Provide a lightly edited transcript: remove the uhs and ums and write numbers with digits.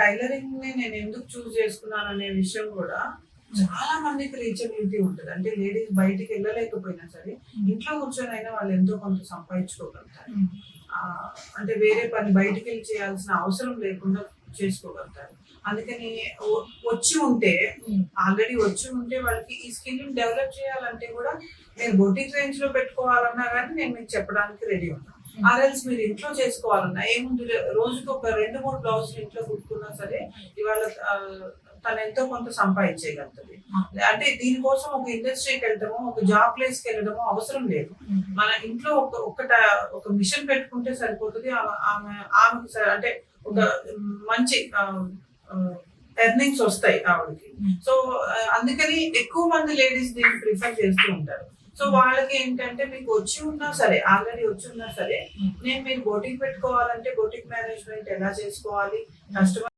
Tailoring ని నేను ఎందుకు చూస్ చేసుకున్నాను అనే విషయం కూడా చాలా మందికి రీచబిలిటీ ఉంటుంది. అంటే లేడీస్ బయటికి వెళ్ళలేకపోయినా సరే ఇంట్లో కూర్చొని అయినా వాళ్ళు ఎంతో కొంత సంపాదించుకోగలుగుతారు. అంటే వేరే పని బయటికి వెళ్ళి చేయాల్సిన అవసరం లేకుండా చేసుకోగలుగుతారు. అందుకని ఆల్రెడీ వచ్చి ఉంటే వాళ్ళకి ఈ స్కిల్ డెవలప్ చేయాలంటే కూడా నేను బొటిక్ రేంజ్ లో పెట్టుకోవాలన్నా కానీ నేను మీకు చెప్పడానికి రెడీ ఉన్నాను. ఆర్ఎల్స్ మీరు ఇంట్లో చేసుకోవాలన్నా ఏముంది, రోజుకి ఒక 2-3 బ్లౌజులు ఇంట్లో కుట్టుకున్నా సరే ఇవాళ తను ఎంతో కొంత సంపాదించగలుగుతుంది. అంటే దీనికోసం ఒక ఇండస్ట్రీకి వెళ్తామో ఒక జాబ్ ప్లేస్ కి వెళ్ళడమో అవసరం లేదు. మన ఇంట్లో ఒక మిషన్ పెట్టుకుంటే సరిపోతుంది. ఆమెకి అంటే ఒక మంచి ఎర్నింగ్స్ వస్తాయి ఆవిడకి. సో అందుకని ఎక్కువ మంది లేడీస్ దీన్ని ప్రిఫర్ చేస్తూ ఉంటారు. సో వాళ్ళకి ఏంటంటే మీకు ఆల్రెడీ వచ్చి ఉన్నా సరే మీరు బొటిక్ పెట్టుకోవాలంటే బొటిక్ మేనేజ్మెంట్ ఎలా చేసుకోవాలి, కస్టమర్